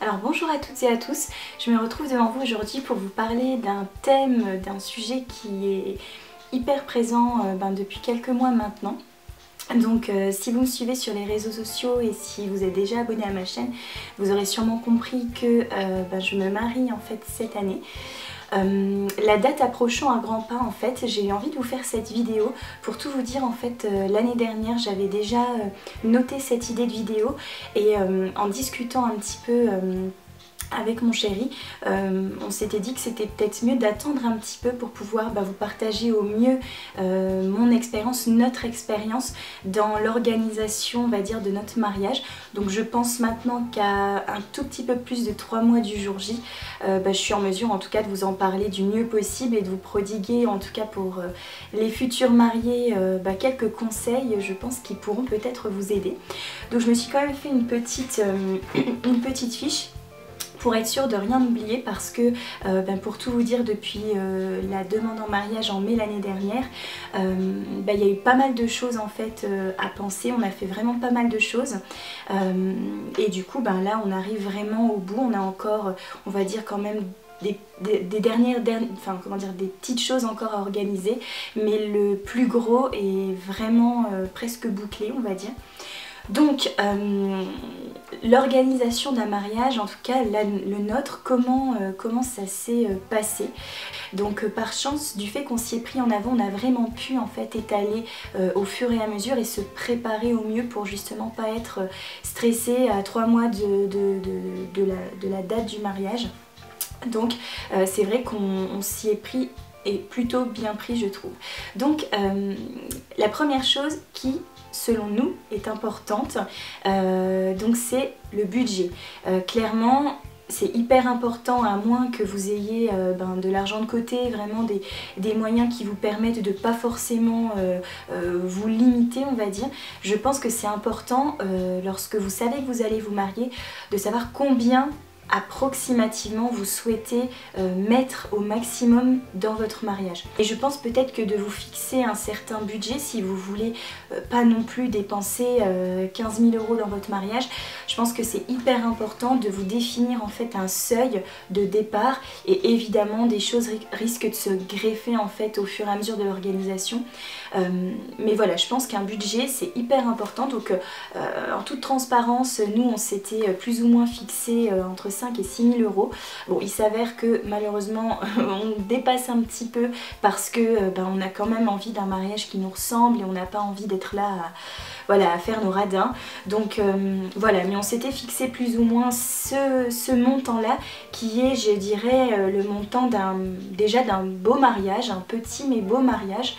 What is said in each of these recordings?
Alors bonjour à toutes et à tous, je me retrouve devant vous aujourd'hui pour vous parler d'un thème, d'un sujet qui est hyper présent depuis quelques mois maintenant. Donc si vous me suivez sur les réseaux sociaux et si vous êtes déjà abonné à ma chaîne, vous aurez sûrement compris que je me marie en fait cette année. La date approchant à grands pas en fait, j'ai eu envie de vous faire cette vidéo pour tout vous dire. En fait l'année dernière j'avais déjà noté cette idée de vidéo et en discutant un petit peu avec mon chéri, on s'était dit que c'était peut-être mieux d'attendre un petit peu pour pouvoir vous partager au mieux mon expérience, notre expérience dans l'organisation, on va dire, de notre mariage. Donc je pense maintenant qu'à un tout petit peu plus de 3 mois du jour J, je suis en mesure en tout cas de vous en parler du mieux possible et de vous prodiguer en tout cas pour les futurs mariés quelques conseils, je pense, qui pourront peut-être vous aider. Donc je me suis quand même fait une petite fiche pour être sûre de rien oublier, parce que pour tout vous dire, depuis la demande en mariage en mai l'année dernière, il y a eu pas mal de choses en fait à penser. On a fait vraiment pas mal de choses et du coup là on arrive vraiment au bout. On a encore, on va dire, quand même des petites choses encore à organiser, mais le plus gros est vraiment presque bouclé, on va dire. Donc l'organisation d'un mariage, en tout cas le nôtre, comment ça s'est passé. Donc par chance, du fait qu'on s'y est pris en avant, on a vraiment pu en fait étaler au fur et à mesure et se préparer au mieux pour justement pas être stressé à 3 mois de la date du mariage. Donc c'est vrai qu'on s'y est pris, et plutôt bien pris, je trouve. Donc la première chose qui, selon nous, est importante, donc c'est le budget. Clairement, c'est hyper important, à moins que vous ayez de l'argent de côté, vraiment des moyens qui vous permettent de pas forcément vous limiter, on va dire. Je pense que c'est important, lorsque vous savez que vous allez vous marier, de savoir combien approximativement vous souhaitez mettre au maximum dans votre mariage. Et je pense peut-être que de vous fixer un certain budget, si vous voulez pas non plus dépenser 15 000 € dans votre mariage, je pense que c'est hyper important de vous définir en fait un seuil de départ, et évidemment des choses risquent de se greffer en fait au fur et à mesure de l'organisation. Mais voilà, je pense qu'un budget c'est hyper important. Donc en toute transparence, nous on s'était plus ou moins fixé entre 5 et 6 000 €. Bon, il s'avère que malheureusement on dépasse un petit peu, parce que on a quand même envie d'un mariage qui nous ressemble et on n'a pas envie d'être là à faire nos radins. Donc voilà, mais on s'était fixé plus ou moins ce montant là, qui est, je dirais, le montant déjà d'un beau mariage, un petit mais beau mariage.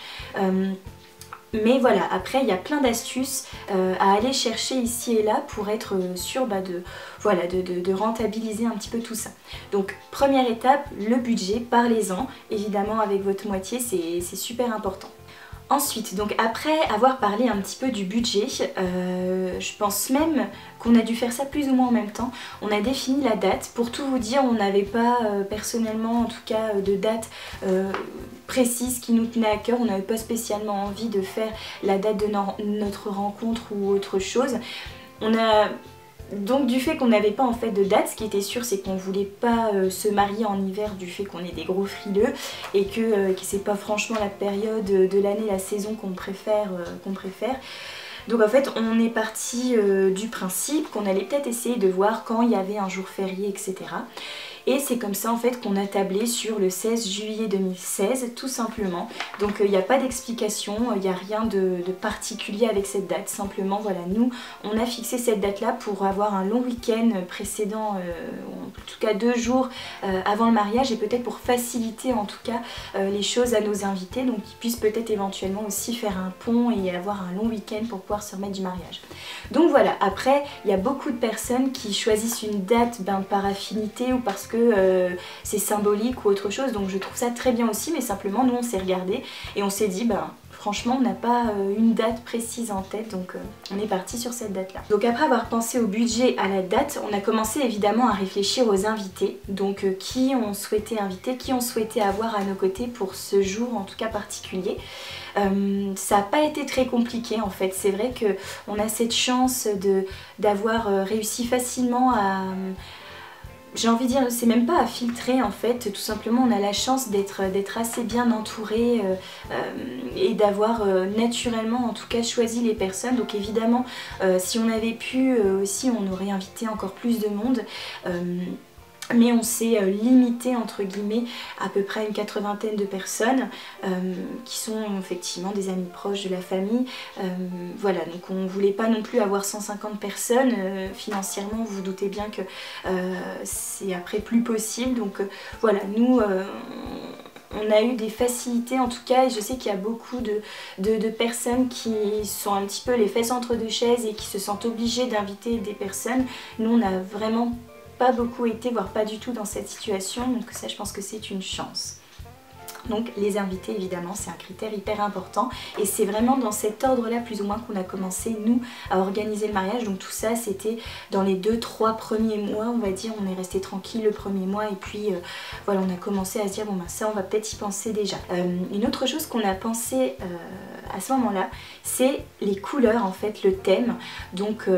Mais voilà, après il y a plein d'astuces à aller chercher ici et là pour être sûr de rentabiliser un petit peu tout ça. Donc première étape, le budget, parlez-en évidemment avec votre moitié, c'est super important. Ensuite, donc après avoir parlé un petit peu du budget, je pense même qu'on a dû faire ça plus ou moins en même temps. On a défini la date. Pour tout vous dire, on n'avait pas personnellement en tout cas de date précise qui nous tenait à cœur. On n'avait pas spécialement envie de faire la date de notre rencontre ou autre chose. Donc du fait qu'on n'avait pas en fait de date, ce qui était sûr, c'est qu'on voulait pas se marier en hiver, du fait qu'on est des gros frileux et que c'est pas franchement la période de l'année, la saison qu'on préfère. Donc en fait on est parti du principe qu'on allait peut-être essayer de voir quand il y avait un jour férié, etc. Et c'est comme ça en fait qu'on a tablé sur le 16 juillet 2016, tout simplement. Donc il n'y a pas d'explication, il n'y a rien de particulier avec cette date. Simplement voilà, nous on a fixé cette date là pour avoir un long week-end précédent, en tout cas 2 jours avant le mariage, et peut-être pour faciliter en tout cas les choses à nos invités, donc qu'ils puissent peut-être éventuellement aussi faire un pont et avoir un long week-end pour pouvoir se remettre du mariage. Donc voilà, après il y a beaucoup de personnes qui choisissent une date par affinité ou parce que c'est symbolique ou autre chose, donc je trouve ça très bien aussi, mais simplement nous on s'est regardé et on s'est dit franchement on n'a pas une date précise en tête, donc on est parti sur cette date là. Donc après avoir pensé au budget, à la date, on a commencé évidemment à réfléchir aux invités, donc qui on souhaitait inviter, qui on souhaitait avoir à nos côtés pour ce jour en tout cas particulier. Ça n'a pas été très compliqué en fait, c'est vrai qu'on a cette chance d'avoir réussi facilement j'ai envie de dire, c'est même pas à filtrer en fait, tout simplement on a la chance d'être assez bien entouré et d'avoir naturellement en tout cas choisi les personnes. Donc évidemment si on avait pu aussi on aurait invité encore plus de monde. Mais on s'est limité entre guillemets à peu près une 80aine de personnes qui sont effectivement des amis proches de la famille. Voilà, donc on voulait pas non plus avoir 150 personnes. Financièrement, vous vous doutez bien que c'est après plus possible. Donc voilà, nous on a eu des facilités en tout cas, et je sais qu'il y a beaucoup de personnes qui sont un petit peu les fesses entre deux chaises et qui se sentent obligées d'inviter des personnes. Nous on a vraiment pas beaucoup été, voire pas du tout dans cette situation, donc ça je pense que c'est une chance. Donc les invités évidemment c'est un critère hyper important et c'est vraiment dans cet ordre là plus ou moins qu'on a commencé nous à organiser le mariage. Donc tout ça c'était dans les 2-3 premiers mois on va dire, on est resté tranquille le premier mois et puis voilà on a commencé à se dire bon ben ça on va peut-être y penser déjà. Une autre chose qu'on a pensé à ce moment là c'est les couleurs en fait, le thème. Donc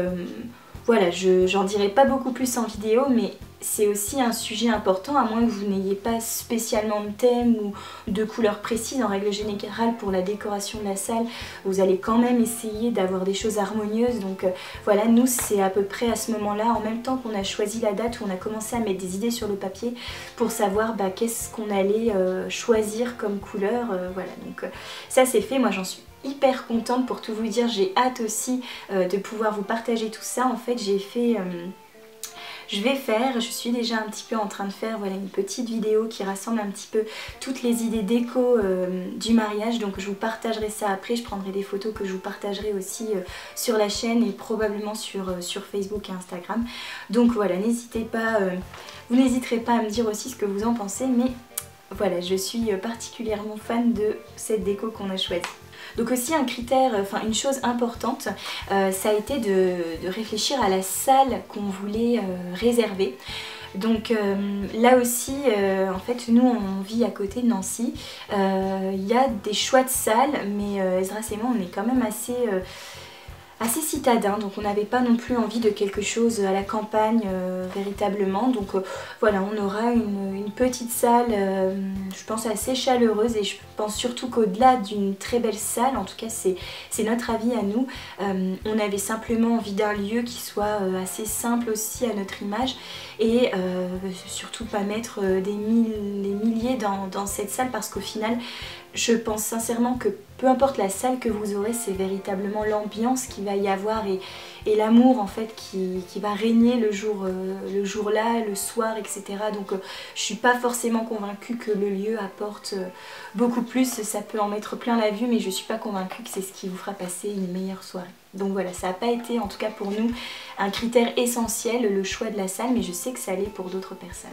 voilà, j'en dirai pas beaucoup plus en vidéo, mais c'est aussi un sujet important, à moins que vous n'ayez pas spécialement de thème ou de couleur précise. En règle générale, pour la décoration de la salle, vous allez quand même essayer d'avoir des choses harmonieuses. Donc voilà, nous c'est à peu près à ce moment-là, en même temps qu'on a choisi la date, où on a commencé à mettre des idées sur le papier pour savoir qu'est-ce qu'on allait choisir comme couleur. Voilà, donc ça c'est fait, moi j'en suis hyper contente pour tout vous dire. J'ai hâte aussi de pouvoir vous partager tout ça. En fait j'ai fait je suis déjà un petit peu en train de faire voilà, une petite vidéo qui rassemble un petit peu toutes les idées déco du mariage. Donc je vous partagerai ça après, je prendrai des photos que je vous partagerai aussi sur la chaîne et probablement sur Facebook et Instagram. Donc voilà, n'hésitez pas, vous n'hésiterez pas à me dire aussi ce que vous en pensez, mais voilà, je suis particulièrement fan de cette déco qu'on a choisie. Donc aussi un critère, enfin une chose importante, ça a été de réfléchir à la salle qu'on voulait réserver. Donc là aussi, en fait, nous on vit à côté de Nancy. Il y a des choix de salles, mais Esdras et moi on est quand même assez citadin, donc on n'avait pas non plus envie de quelque chose à la campagne véritablement. Donc voilà, on aura une petite salle, je pense assez chaleureuse, et je pense surtout qu'au-delà d'une très belle salle, en tout cas c'est notre avis à nous, on avait simplement envie d'un lieu qui soit assez simple aussi à notre image, et surtout pas mettre des milliers dans cette salle, parce qu'au final je pense sincèrement que peu importe la salle que vous aurez, c'est véritablement l'ambiance qu'il va y avoir et l'amour en fait qui va régner le jour-là, le soir, etc. Donc je suis pas forcément convaincue que le lieu apporte beaucoup plus. Ça peut en mettre plein la vue, mais je suis pas convaincue que c'est ce qui vous fera passer une meilleure soirée. Donc voilà, ça n'a pas été en tout cas pour nous un critère essentiel, le choix de la salle, mais je sais que ça l'est pour d'autres personnes.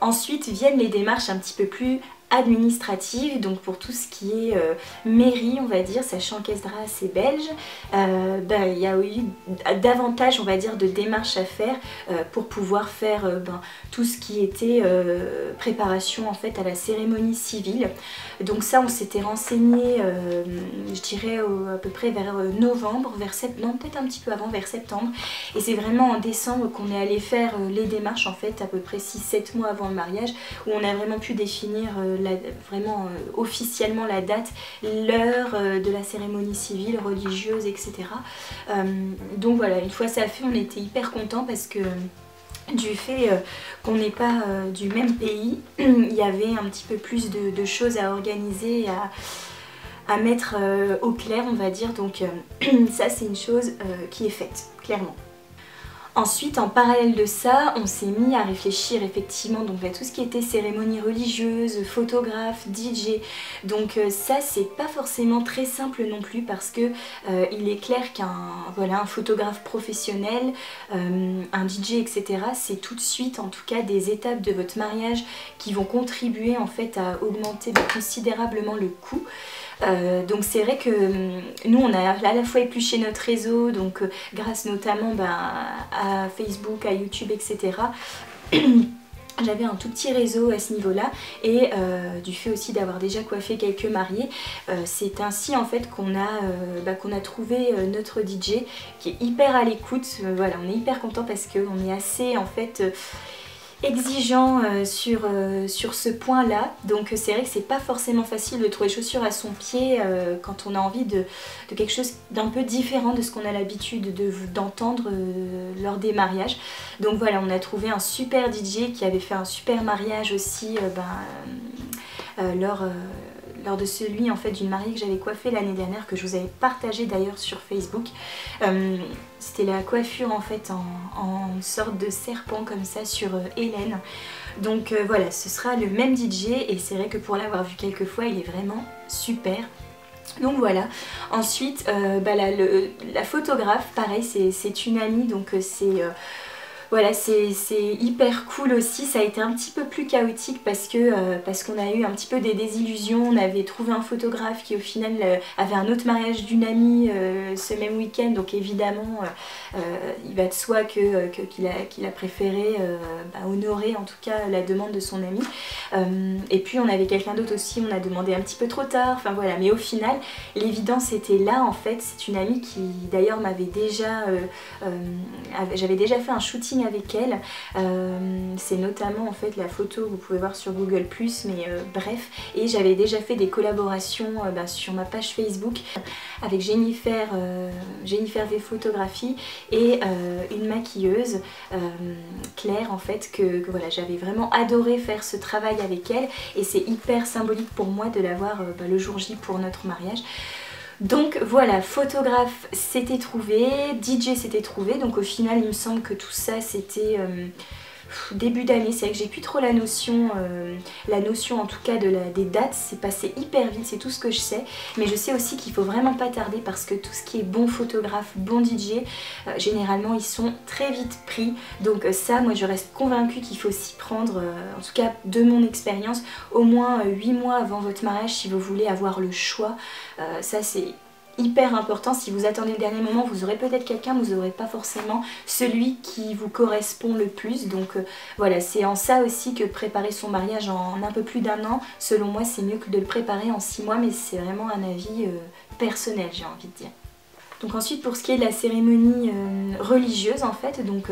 Ensuite viennent les démarches un petit peu plus administrative, donc pour tout ce qui est mairie on va dire, sachant qu'Esdras est belge, il y a eu davantage on va dire de démarches à faire pour pouvoir faire tout ce qui était préparation en fait à la cérémonie civile. Donc ça on s'était renseigné je dirais à peu près vers novembre, non peut-être un petit peu avant, vers septembre, et c'est vraiment en décembre qu'on est allé faire les démarches en fait à peu près 6-7 mois avant le mariage, où on a vraiment pu définir vraiment officiellement la date, l'heure de la cérémonie civile, religieuse, etc. Donc voilà, une fois ça fait, on était hyper contents parce que du fait qu'on n'est pas du même pays, il y avait un petit peu plus de choses à organiser, à mettre au clair on va dire, donc ça c'est une chose qui est faite, clairement. Ensuite, en parallèle de ça, on s'est mis à réfléchir effectivement donc à tout ce qui était cérémonie religieuse, photographe, DJ. Donc ça c'est pas forcément très simple non plus, parce que il est clair un photographe professionnel, un DJ, etc. c'est tout de suite en tout cas des étapes de votre mariage qui vont contribuer en fait à augmenter considérablement le coût. Donc c'est vrai que nous on a à la fois épluché notre réseau, donc grâce notamment à Facebook, à YouTube, etc. J'avais un tout petit réseau à ce niveau-là, et du fait aussi d'avoir déjà coiffé quelques mariés, c'est ainsi en fait qu'on a trouvé notre DJ qui est hyper à l'écoute. Voilà, on est hyper content parce qu'on est assez en fait exigeant sur ce point là, donc c'est vrai que c'est pas forcément facile de trouver chaussures à son pied quand on a envie de quelque chose d'un peu différent de ce qu'on a l'habitude d'entendre lors des mariages. Donc voilà, on a trouvé un super DJ qui avait fait un super mariage aussi lors de celui en fait d'une mariée que j'avais coiffée l'année dernière, que je vous avais partagé d'ailleurs sur Facebook. C'était la coiffure en fait en sorte de serpent comme ça sur Hélène. Donc voilà, ce sera le même DJ et c'est vrai que pour l'avoir vu quelques fois, il est vraiment super. Donc voilà, ensuite la photographe, pareil, c'est une amie, donc voilà, c'est hyper cool aussi. Ça a été un petit peu plus chaotique parce qu'on a eu un petit peu des désillusions. On avait trouvé un photographe qui au final avait un autre mariage d'une amie ce même week-end, donc évidemment il va de soi qu'il a préféré honorer en tout cas la demande de son ami. Et puis on avait quelqu'un d'autre aussi, on a demandé un petit peu trop tard, enfin voilà, mais au final l'évidence était là en fait. C'est une amie qui d'ailleurs m'avait déjà j'avais déjà fait un shooting avec elle, c'est notamment en fait la photo que vous pouvez voir sur Google+, mais bref, et j'avais déjà fait des collaborations sur ma page Facebook avec Jennifer V Photographie et une maquilleuse, Claire en fait, que voilà, j'avais vraiment adoré faire ce travail avec elle et c'est hyper symbolique pour moi de l'avoir le jour J pour notre mariage. Donc voilà, photographe c'était trouvé, DJ c'était trouvé, donc au final il me semble que tout ça c'était début d'année. C'est vrai que j'ai plus trop la notion en tout cas des dates, c'est passé hyper vite, c'est tout ce que je sais, mais je sais aussi qu'il faut vraiment pas tarder parce que tout ce qui est bon photographe, bon DJ, généralement ils sont très vite pris, donc ça moi je reste convaincue qu'il faut s'y prendre, en tout cas de mon expérience, au moins 8 mois avant votre mariage si vous voulez avoir le choix. Ça c'est hyper important. Si vous attendez le dernier moment, vous aurez peut-être quelqu'un, vous n'aurez pas forcément celui qui vous correspond le plus. Donc voilà, c'est en ça aussi que préparer son mariage en un peu plus d'1 an, selon moi c'est mieux que de le préparer en 6 mois, mais c'est vraiment un avis personnel, j'ai envie de dire. Donc ensuite pour ce qui est de la cérémonie religieuse en fait, donc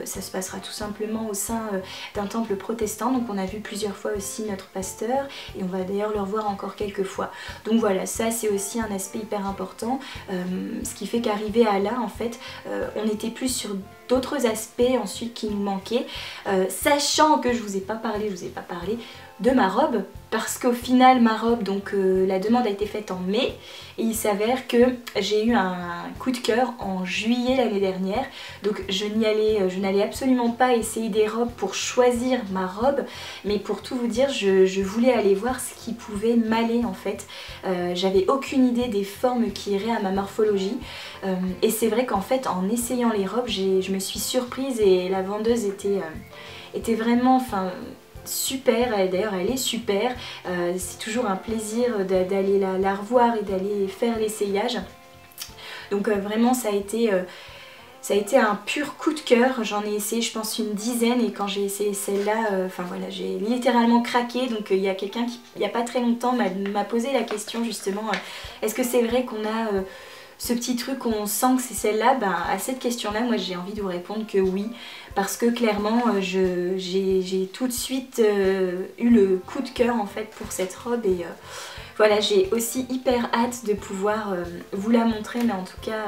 ça se passera tout simplement au sein d'un temple protestant, donc on a vu plusieurs fois aussi notre pasteur et on va d'ailleurs le revoir encore quelques fois. Donc voilà, ça c'est aussi un aspect hyper important, ce qui fait qu'arrivé à là en fait, on était plus sur d'autres aspects ensuite qui nous manquaient, sachant que je vous ai pas parlé de ma robe, parce qu'au final ma robe, donc la demande a été faite en mai et il s'avère que j'ai eu un coup de cœur en juillet l'année dernière, donc je n'allais absolument pas essayer des robes pour choisir ma robe, mais pour tout vous dire je voulais aller voir ce qui pouvait m'aller en fait. J'avais aucune idée des formes qui iraient à ma morphologie et c'est vrai qu'en fait en essayant les robes je me suis surprise et la vendeuse était vraiment super, d'ailleurs elle est super, c'est toujours un plaisir d'aller la revoir et d'aller faire l'essayage. Donc vraiment ça a été un pur coup de cœur. J'en ai essayé je pense une dizaine et quand j'ai essayé celle-là, voilà, j'ai littéralement craqué. Donc il y a quelqu'un qui, il n'y a pas très longtemps, m'a posé la question justement, est-ce que c'est vrai qu'on a ce petit truc, on sent que c'est celle-là? À cette question-là, moi j'ai envie de vous répondre que oui, parce que clairement j'ai tout de suite eu le coup de cœur en fait pour cette robe et voilà, j'ai aussi hyper hâte de pouvoir vous la montrer, mais en tout cas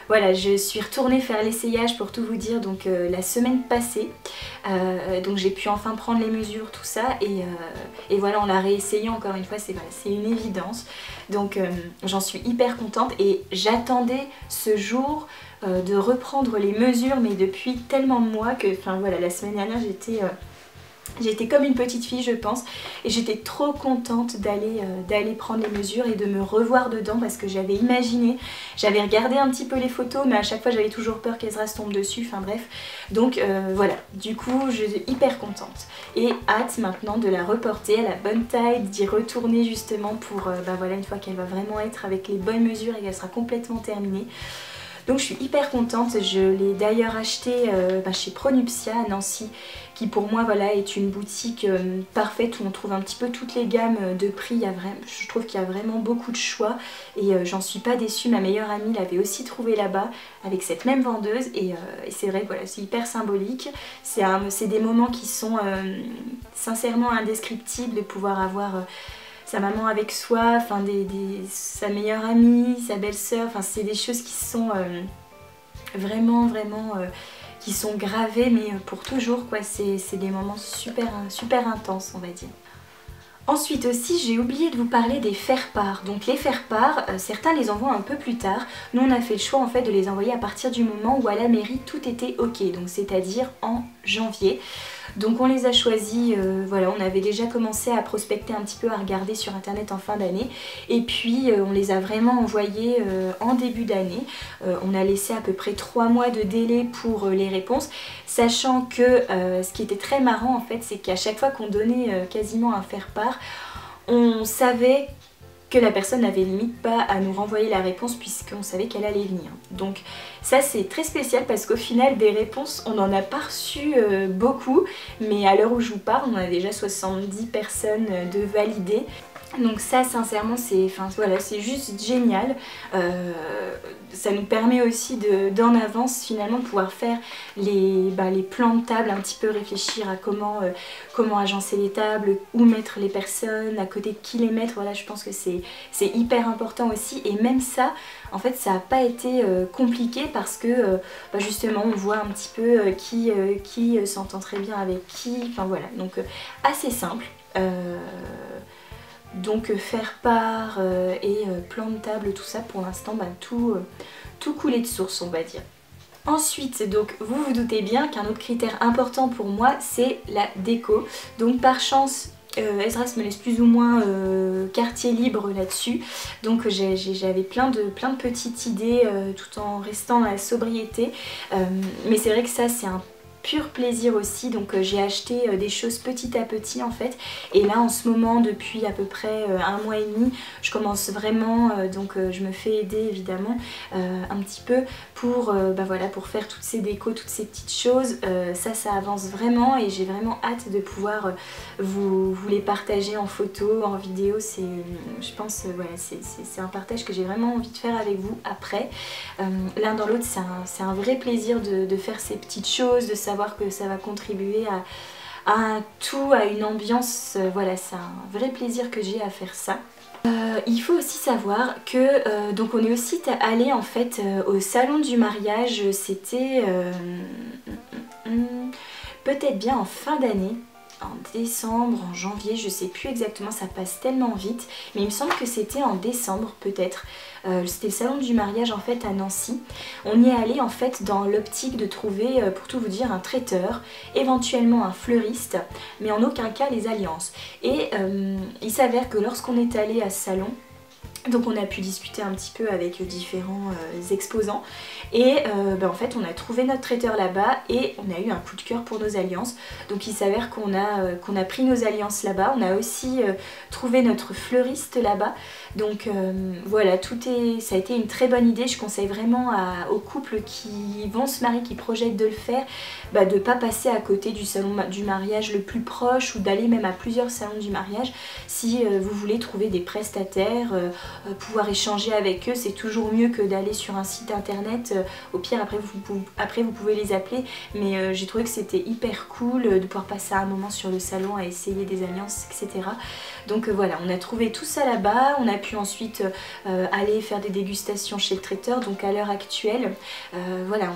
voilà, je suis retournée faire l'essayage pour tout vous dire donc la semaine passée, donc j'ai pu enfin prendre les mesures, tout ça, et voilà, on l'a réessayé encore une fois, c'est une évidence, donc j'en suis hyper contente et j'attendais ce jour de reprendre les mesures, mais depuis tellement de mois que, voilà, la semaine dernière j'étais comme une petite fille je pense, et j'étais trop contente d'aller prendre les mesures et de me revoir dedans parce que j'avais imaginé, j'avais regardé un petit peu les photos mais à chaque fois j'avais toujours peur qu'Ezra se tombe dessus, bref. Donc voilà, du coup je suis hyper contente et hâte maintenant de la reporter à la bonne taille, d'y retourner justement pour voilà, une fois qu'elle va vraiment être avec les bonnes mesures et qu'elle sera complètement terminée. Donc je suis hyper contente, je l'ai d'ailleurs acheté chez Pronuptia à Nancy, qui pour moi voilà, est une boutique parfaite où on trouve un petit peu toutes les gammes de prix. Je trouve qu'il y a vraiment beaucoup de choix et j'en suis pas déçue. Ma meilleure amie l'avait aussi trouvé là-bas avec cette même vendeuse et c'est vrai que voilà, c'est hyper symbolique. C'est des moments qui sont sincèrement indescriptibles de pouvoir avoir sa maman avec soi, enfin sa meilleure amie, sa belle-sœur, enfin c'est des choses qui sont vraiment qui sont gravées mais pour toujours quoi, c'est des moments super intenses on va dire. Ensuite aussi, j'ai oublié de vous parler des faire-part. Donc les faire-part, certains les envoient un peu plus tard. Nous on a fait le choix en fait de les envoyer à partir du moment où à la mairie tout était ok, donc c'est-à-dire en janvier. Donc on les a choisis, voilà, on avait déjà commencé à prospecter un petit peu, à regarder sur internet en fin d'année. Et puis on les a vraiment envoyés en début d'année. On a laissé à peu près 3 mois de délai pour les réponses. Sachant que ce qui était très marrant en fait, c'est qu'à chaque fois qu'on donnait quasiment un faire-part, on savait que la personne n'avait limite pas à nous renvoyer la réponse puisqu'on savait qu'elle allait venir. Donc ça c'est très spécial parce qu'au final des réponses on n'en a pas reçu beaucoup, mais à l'heure où je vous parle on a déjà 70 personnes de validées. Donc ça sincèrement c'est juste génial, ça nous permet aussi d'en avance finalement de pouvoir faire les plans de table, un petit peu réfléchir à comment agencer les tables, où mettre les personnes, à côté de qui les mettre, voilà je pense que c'est hyper important aussi. Et même ça en fait ça n'a pas été compliqué parce que justement on voit un petit peu qui s'entend très bien avec qui, enfin voilà, donc assez simple. Donc faire part et plan de table, tout ça pour l'instant tout coulé de source on va dire. Ensuite, donc vous vous doutez bien qu'un autre critère important pour moi c'est la déco. Donc par chance Esdras me laisse plus ou moins quartier libre là-dessus. Donc j'avais plein de petites idées tout en restant dans la sobriété. Mais c'est vrai que ça c'est un pur plaisir aussi, donc j'ai acheté des choses petit à petit en fait, et là en ce moment depuis à peu près 1 mois et demi je commence vraiment, je me fais aider évidemment un petit peu pour, pour faire toutes ces décos, toutes ces petites choses. Ça avance vraiment et j'ai vraiment hâte de pouvoir vous les partager en photo, en vidéo. Je pense voilà, c'est un partage que j'ai vraiment envie de faire avec vous après. L'un dans l'autre c'est un vrai plaisir de faire ces petites choses, de savoir que ça va contribuer à un tout, à une ambiance, voilà c'est un vrai plaisir que j'ai à faire ça. Il faut aussi savoir que donc on est aussi allé en fait au salon du mariage, c'était peut-être bien en fin d'année, en décembre, en janvier, je sais plus exactement, ça passe tellement vite, mais il me semble que c'était en décembre peut-être. C'était le salon du mariage en fait à Nancy. On y est allé en fait dans l'optique de trouver, pour tout vous dire, un traiteur, éventuellement un fleuriste, mais en aucun cas les alliances. Et il s'avère que lorsqu'on est allé à ce salon, donc on a pu discuter un petit peu avec différents exposants et en fait on a trouvé notre traiteur là-bas et on a eu un coup de cœur pour nos alliances. Donc il s'avère qu'on a pris nos alliances là-bas, on a aussi trouvé notre fleuriste là-bas. Donc voilà, ça a été une très bonne idée. Je conseille vraiment aux couples qui vont se marier, qui projettent de le faire, de ne pas passer à côté du salon du mariage le plus proche ou d'aller même à plusieurs salons du mariage. Si vous voulez trouver des prestataires, pouvoir échanger avec eux, c'est toujours mieux que d'aller sur un site internet. Au pire après vous pouvez les appeler, mais j'ai trouvé que c'était hyper cool de pouvoir passer un moment sur le salon à essayer des alliances, etc. Donc voilà, on a trouvé tout ça là-bas. On a pu ensuite aller faire des dégustations chez le traiteur. Donc à l'heure actuelle, voilà,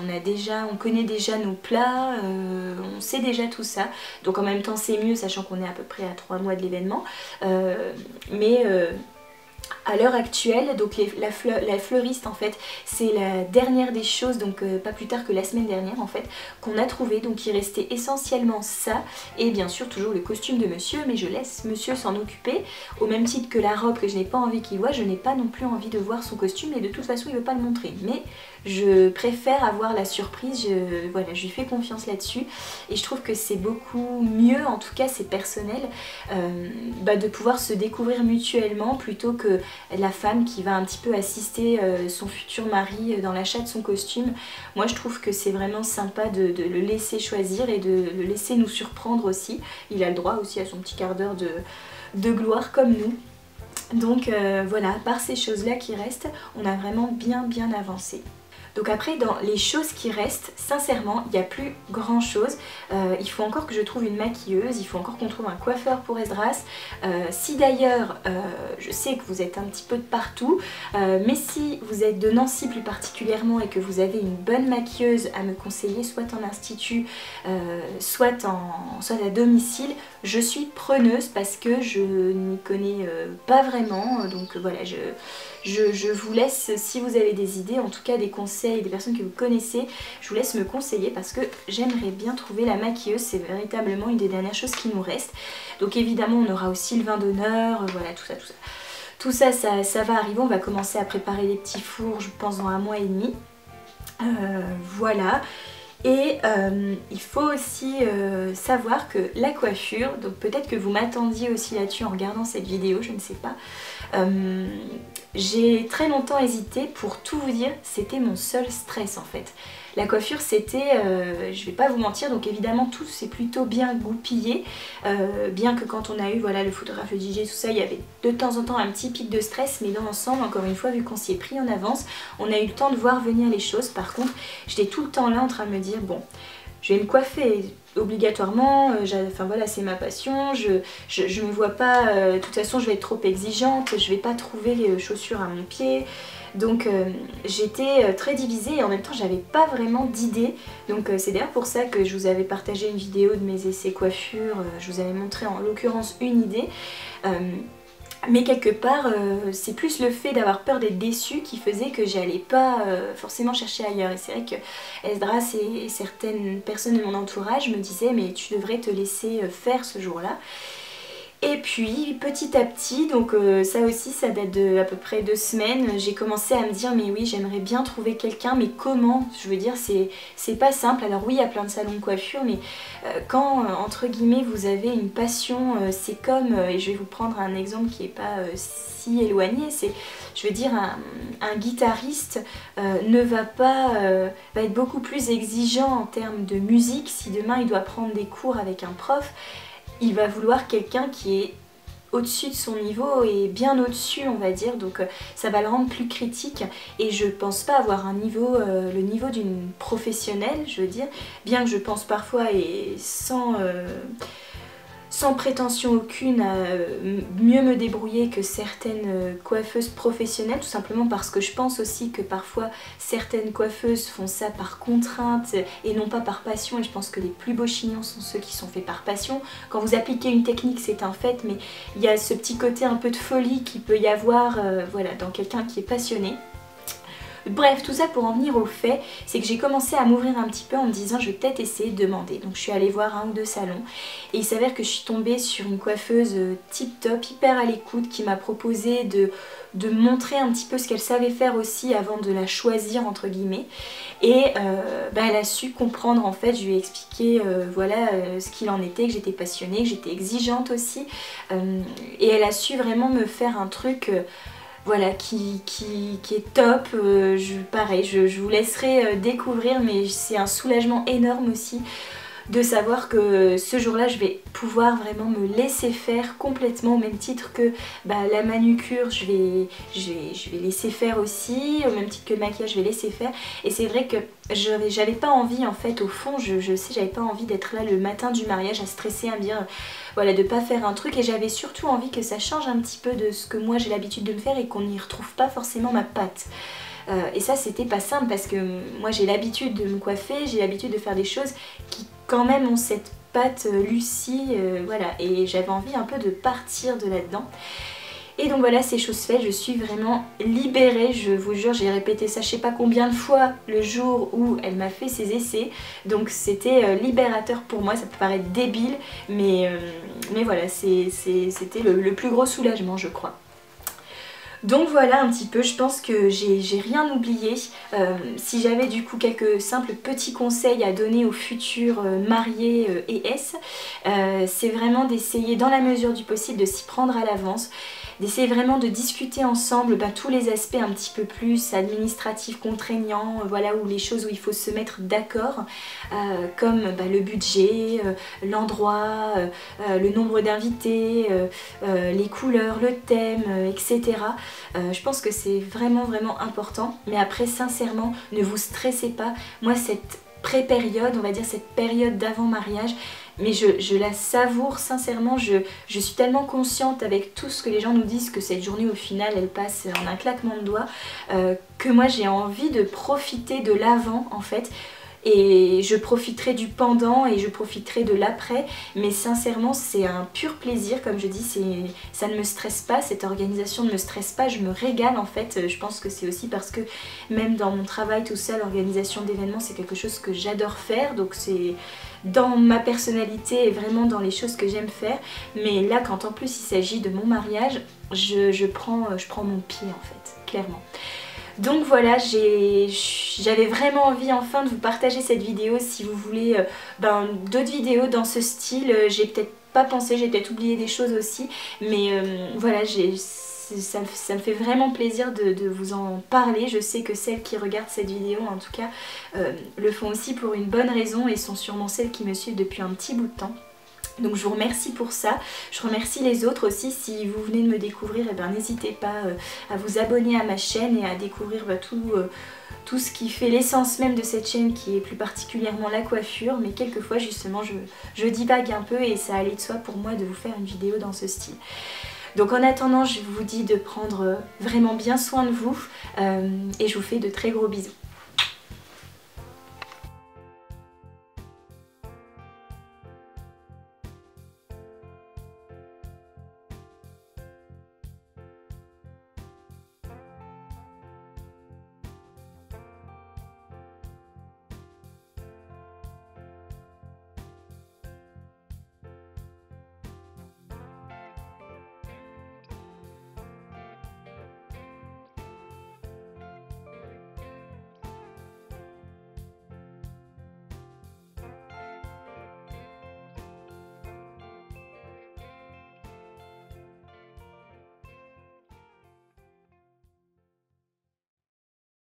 on connaît déjà nos plats, on sait déjà tout ça. Donc en même temps c'est mieux, sachant qu'on est à peu près à 3 mois de l'événement. À l'heure actuelle, donc la fleuriste en fait, c'est la dernière des choses, donc pas plus tard que la semaine dernière en fait, qu'on a trouvé. Donc il restait essentiellement ça et bien sûr toujours le costume de monsieur, mais je laisse monsieur s'en occuper. Au même titre que la robe que je n'ai pas envie qu'il voit, je n'ai pas non plus envie de voir son costume et de toute façon il ne veut pas le montrer. Mais je préfère avoir la surprise, voilà, je lui fais confiance là-dessus et je trouve que c'est beaucoup mieux, en tout cas c'est personnel, de pouvoir se découvrir mutuellement plutôt que la femme qui va un petit peu assister son futur mari dans l'achat de son costume. Moi je trouve que c'est vraiment sympa de le laisser choisir et de le laisser nous surprendre aussi. Il a le droit aussi à son petit quart d'heure de gloire comme nous. Donc voilà, à part ces choses là qui restent, on a vraiment bien avancé. Donc après, dans les choses qui restent, sincèrement, il n'y a plus grand chose. Il faut encore que je trouve une maquilleuse, il faut encore qu'on trouve un coiffeur pour Esdras. Si d'ailleurs, je sais que vous êtes un petit peu de partout, mais si vous êtes de Nancy plus particulièrement et que vous avez une bonne maquilleuse à me conseiller, soit en institut, soit à domicile, je suis preneuse parce que je n'y connais pas vraiment. Donc voilà, je vous laisse, si vous avez des idées, en tout cas des conseils, des personnes que vous connaissez, je vous laisse me conseiller parce que j'aimerais bien trouver la maquilleuse, c'est véritablement une des dernières choses qui nous reste. Donc évidemment on aura aussi le vin d'honneur, voilà tout ça. Tout ça, ça va arriver, on va commencer à préparer les petits fours, je pense dans 1 mois et demi. Voilà. Et il faut aussi savoir que la coiffure, donc peut-être que vous m'attendiez aussi là-dessus en regardant cette vidéo, je ne sais pas. J'ai très longtemps hésité, pour tout vous dire, c'était mon seul stress en fait. La coiffure c'était, je vais pas vous mentir, donc évidemment tout s'est plutôt bien goupillé, bien que quand on a eu voilà, le photographe, le DJ, tout ça, il y avait de temps en temps un petit pic de stress, mais dans l'ensemble, encore une fois, vu qu'on s'y est pris en avance, on a eu le temps de voir venir les choses. Par contre, j'étais tout le temps là en train de me dire, bon, je vais me coiffer obligatoirement, enfin voilà, c'est ma passion, je me vois pas, de toute façon je vais être trop exigeante, je vais pas trouver les chaussures à mon pied. Donc j'étais très divisée et en même temps j'avais pas vraiment d'idée. Donc c'est d'ailleurs pour ça que je vous avais partagé une vidéo de mes essais coiffure, je vous avais montré en l'occurrence une idée. Mais quelque part, c'est plus le fait d'avoir peur d'être déçue qui faisait que j'allais pas forcément chercher ailleurs. Et c'est vrai que Esdras et certaines personnes de mon entourage me disaient mais tu devrais te laisser faire ce jour-là. Et puis petit à petit, donc ça aussi ça date de à peu près 2 semaines, j'ai commencé à me dire mais oui j'aimerais bien trouver quelqu'un, mais comment? Je veux dire c'est pas simple. Alors oui il y a plein de salons de coiffure, mais quand entre guillemets vous avez une passion, c'est comme, et je vais vous prendre un exemple qui est pas si éloigné, c'est, je veux dire un guitariste va être beaucoup plus exigeant en termes de musique. Si demain il doit prendre des cours avec un prof, il va vouloir quelqu'un qui est au-dessus de son niveau et bien au-dessus on va dire, donc ça va le rendre plus critique et je pense pas avoir un niveau, le niveau d'une professionnelle, je veux dire, bien que je pense parfois et sans prétention aucune à mieux me débrouiller que certaines coiffeuses professionnelles, tout simplement parce que je pense aussi que parfois certaines coiffeuses font ça par contrainte et non pas par passion, et je pense que les plus beaux chignons sont ceux qui sont faits par passion. Quand vous appliquez une technique c'est un fait, mais il y a ce petit côté un peu de folie qui peut y avoir voilà, dans quelqu'un qui est passionné. Bref, tout ça pour en venir au fait, c'est que j'ai commencé à m'ouvrir un petit peu en me disant je vais peut-être essayer de demander. Donc je suis allée voir 1 ou 2 salons et il s'avère que je suis tombée sur une coiffeuse tip top, hyper à l'écoute, qui m'a proposé de montrer un petit peu ce qu'elle savait faire aussi avant de la choisir entre guillemets. Et elle a su comprendre en fait, je lui ai expliqué voilà ce qu'il en était, que j'étais passionnée, que j'étais exigeante aussi. Et elle a su vraiment me faire un truc... voilà, qui est top. Pareil, je vous laisserai découvrir, mais c'est un soulagement énorme aussi de savoir que ce jour-là je vais pouvoir vraiment me laisser faire complètement, au même titre que la manucure je vais laisser faire aussi, au même titre que le maquillage je vais laisser faire. Et c'est vrai que j'avais pas envie en fait, au fond je sais, j'avais pas envie d'être là le matin du mariage à stresser, à me dire voilà, de pas faire un truc, et j'avais surtout envie que ça change un petit peu de ce que moi j'ai l'habitude de me faire et qu'on n'y retrouve pas forcément ma patte. Et ça c'était pas simple parce que moi j'ai l'habitude de me coiffer, j'ai l'habitude de faire des choses qui quand même ont cette patte Lucie, voilà, et j'avais envie un peu de partir de là-dedans. Et donc voilà, c'est chose faite, je suis vraiment libérée, je vous jure, j'ai répété ça je sais pas combien de fois le jour où elle m'a fait ses essais, donc c'était libérateur pour moi. Ça peut paraître débile, mais voilà, c'était le plus gros soulagement je crois. Donc voilà un petit peu, je pense que j'ai rien oublié. Si j'avais du coup quelques simples petits conseils à donner aux futurs mariés et c'est vraiment d'essayer dans la mesure du possible de s'y prendre à l'avance. d'essayer vraiment de discuter ensemble tous les aspects un petit peu plus administratifs, contraignants, voilà, où les choses où il faut se mettre d'accord, comme le budget, l'endroit, le nombre d'invités, les couleurs, le thème, etc. Je pense que c'est vraiment important, mais après sincèrement ne vous stressez pas. Moi cette pré-période, on va dire cette période d'avant mariage, mais je la savoure sincèrement, je suis tellement consciente avec tout ce que les gens nous disent que cette journée au final elle passe en un claquement de doigts, que moi j'ai envie de profiter de l'avant en fait. Et je profiterai du pendant et je profiterai de l'après, mais sincèrement c'est un pur plaisir, comme je dis, ça ne me stresse pas, cette organisation ne me stresse pas, je me régale en fait. Je pense que c'est aussi parce que même dans mon travail tout ça, l'organisation d'événements c'est quelque chose que j'adore faire, donc c'est dans ma personnalité et vraiment dans les choses que j'aime faire. Mais là quand en plus il s'agit de mon mariage, je prends mon pied en fait, clairement. Donc voilà, j'avais vraiment envie enfin de vous partager cette vidéo. Si vous voulez d'autres vidéos dans ce style, j'ai peut-être pas pensé, j'ai peut-être oublié des choses aussi, mais voilà, ça me fait vraiment plaisir de vous en parler. Je sais que celles qui regardent cette vidéo en tout cas le font aussi pour une bonne raison et sont sûrement celles qui me suivent depuis un petit bout de temps. Donc je vous remercie pour ça, je remercie les autres aussi. Si vous venez de me découvrir, n'hésitez pas à vous abonner à ma chaîne et à découvrir tout ce qui fait l'essence même de cette chaîne, qui est plus particulièrement la coiffure. Mais quelquefois justement je divague un peu et ça allait de soi pour moi de vous faire une vidéo dans ce style. Donc en attendant, je vous dis de prendre vraiment bien soin de vous et je vous fais de très gros bisous.